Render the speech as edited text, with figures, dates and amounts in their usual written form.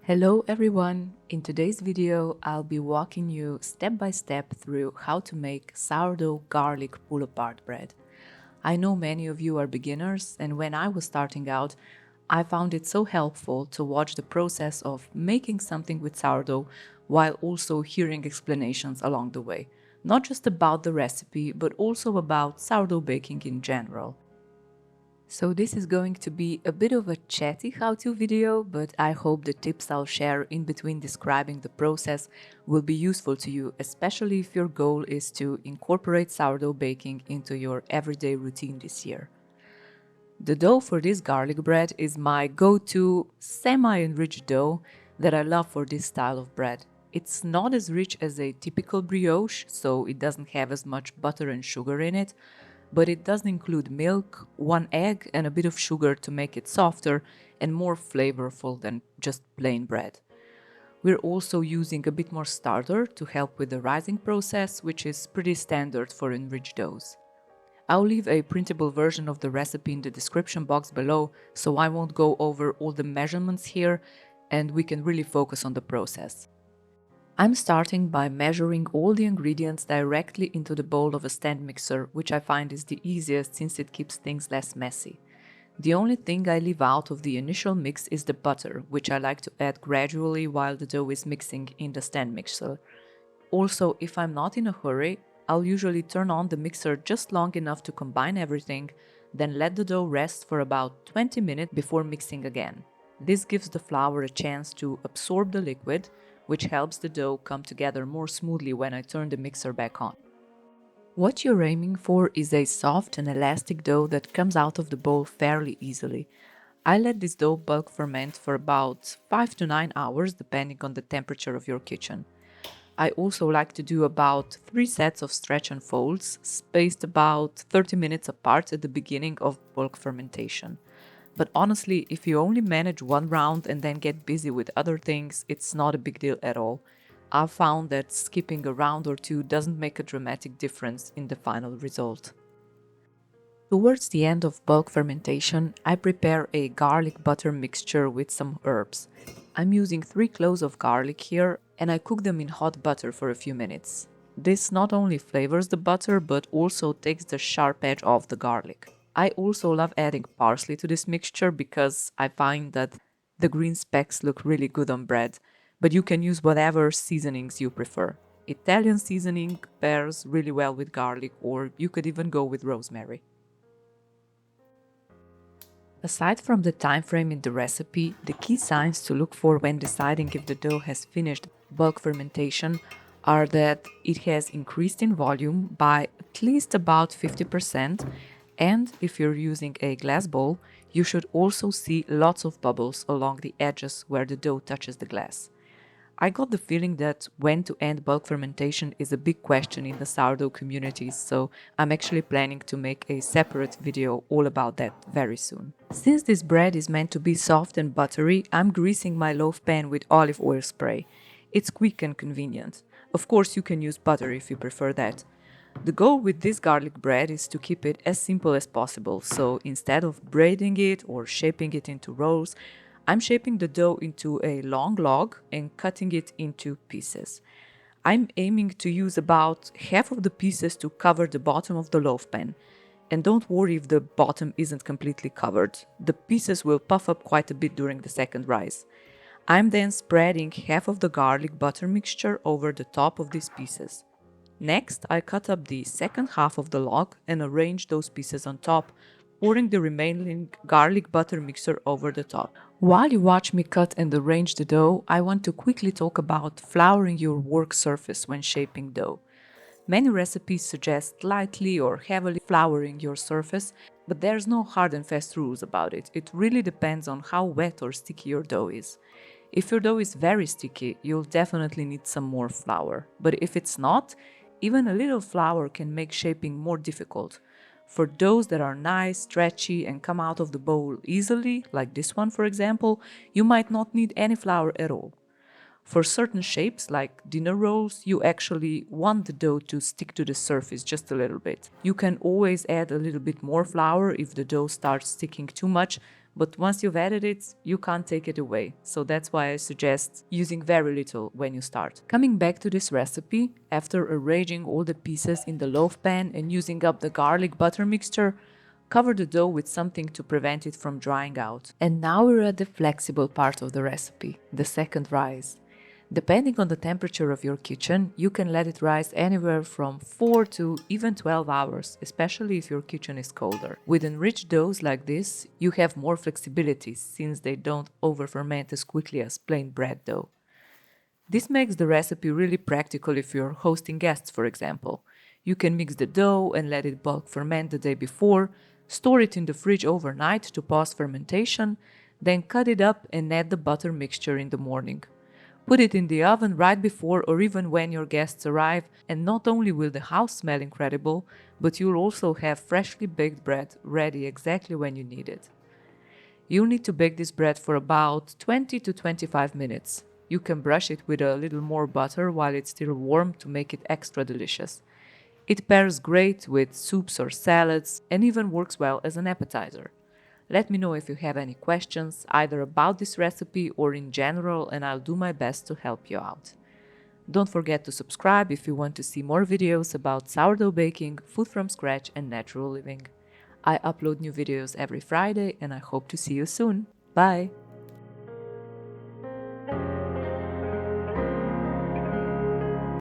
Hello everyone! In today's video, I'll be walking you step by step through how to make sourdough garlic pull-apart bread. I know many of you are beginners, and when I was starting out, I found it so helpful to watch the process of making something with sourdough while also hearing explanations along the way. Not just about the recipe, but also about sourdough baking in general. So this is going to be a bit of a chatty how-to video, but I hope the tips I'll share in between describing the process will be useful to you, especially if your goal is to incorporate sourdough baking into your everyday routine this year. The dough for this garlic bread is my go-to semi-enriched dough that I love for this style of bread. It's not as rich as a typical brioche, so it doesn't have as much butter and sugar in it, but it does include milk, one egg, and a bit of sugar to make it softer and more flavorful than just plain bread. We're also using a bit more starter to help with the rising process, which is pretty standard for enriched doughs. I'll leave a printable version of the recipe in the description box below, so I won't go over all the measurements here, and we can really focus on the process. I'm starting by measuring all the ingredients directly into the bowl of a stand mixer, which I find is the easiest since it keeps things less messy. The only thing I leave out of the initial mix is the butter, which I like to add gradually while the dough is mixing in the stand mixer. Also, if I'm not in a hurry, I'll usually turn on the mixer just long enough to combine everything, then let the dough rest for about 20 minutes before mixing again. This gives the flour a chance to absorb the liquid, which helps the dough come together more smoothly when I turn the mixer back on. What you're aiming for is a soft and elastic dough that comes out of the bowl fairly easily. I let this dough bulk ferment for about 5 to 9 hours depending on the temperature of your kitchen. I also like to do about 3 sets of stretch and folds, spaced about 30 minutes apart at the beginning of bulk fermentation. But honestly, if you only manage one round and then get busy with other things, it's not a big deal at all. I've found that skipping a round or two doesn't make a dramatic difference in the final result. Towards the end of bulk fermentation, I prepare a garlic butter mixture with some herbs. I'm using 3 cloves of garlic here, and I cook them in hot butter for a few minutes. This not only flavors the butter, but also takes the sharp edge off the garlic. I also love adding parsley to this mixture because I find that the green specks look really good on bread, but you can use whatever seasonings you prefer. Italian seasoning pairs really well with garlic, or you could even go with rosemary. Aside from the time frame in the recipe, the key signs to look for when deciding if the dough has finished bulk fermentation are that it has increased in volume by at least about 50%, and if you're using a glass bowl, you should also see lots of bubbles along the edges where the dough touches the glass. I got the feeling that when to end bulk fermentation is a big question in the sourdough community, so I'm actually planning to make a separate video all about that very soon. Since this bread is meant to be soft and buttery, I'm greasing my loaf pan with olive oil spray. It's quick and convenient. Of course, you can use butter if you prefer that. The goal with this garlic bread is to keep it as simple as possible, so instead of braiding it or shaping it into rolls, I'm shaping the dough into a long log and cutting it into pieces. I'm aiming to use about half of the pieces to cover the bottom of the loaf pan. And don't worry if the bottom isn't completely covered. The pieces will puff up quite a bit during the second rise. I'm then spreading half of the garlic butter mixture over the top of these pieces. Next, I cut up the second half of the log and arrange those pieces on top, pouring the remaining garlic butter mixture over the top. While you watch me cut and arrange the dough, I want to quickly talk about flouring your work surface when shaping dough. Many recipes suggest lightly or heavily flouring your surface, but there's no hard and fast rules about it. It really depends on how wet or sticky your dough is. If your dough is very sticky, you'll definitely need some more flour. But if it's not, even a little flour can make shaping more difficult. For doughs that are nice, stretchy, and come out of the bowl easily, like this one for example, you might not need any flour at all. For certain shapes, like dinner rolls, you actually want the dough to stick to the surface just a little bit. You can always add a little bit more flour if the dough starts sticking too much, but once you've added it, you can't take it away. So that's why I suggest using very little when you start. Coming back to this recipe, after arranging all the pieces in the loaf pan and using up the garlic butter mixture, cover the dough with something to prevent it from drying out. And now we're at the flexible part of the recipe, the second rise. Depending on the temperature of your kitchen, you can let it rise anywhere from 4 to even 12 hours, especially if your kitchen is colder. With enriched doughs like this, you have more flexibility since they don't over-ferment as quickly as plain bread dough. This makes the recipe really practical if you're hosting guests, for example. You can mix the dough and let it bulk ferment the day before, store it in the fridge overnight to pause fermentation, then cut it up and add the butter mixture in the morning. Put it in the oven right before or even when your guests arrive, and not only will the house smell incredible, but you'll also have freshly baked bread ready exactly when you need it. You'll need to bake this bread for about 20 to 25 minutes. You can brush it with a little more butter while it's still warm to make it extra delicious. It pairs great with soups or salads and even works well as an appetizer. Let me know if you have any questions, either about this recipe or in general, and I'll do my best to help you out. Don't forget to subscribe if you want to see more videos about sourdough baking, food from scratch, and natural living. I upload new videos every Friday, and I hope to see you soon. Bye!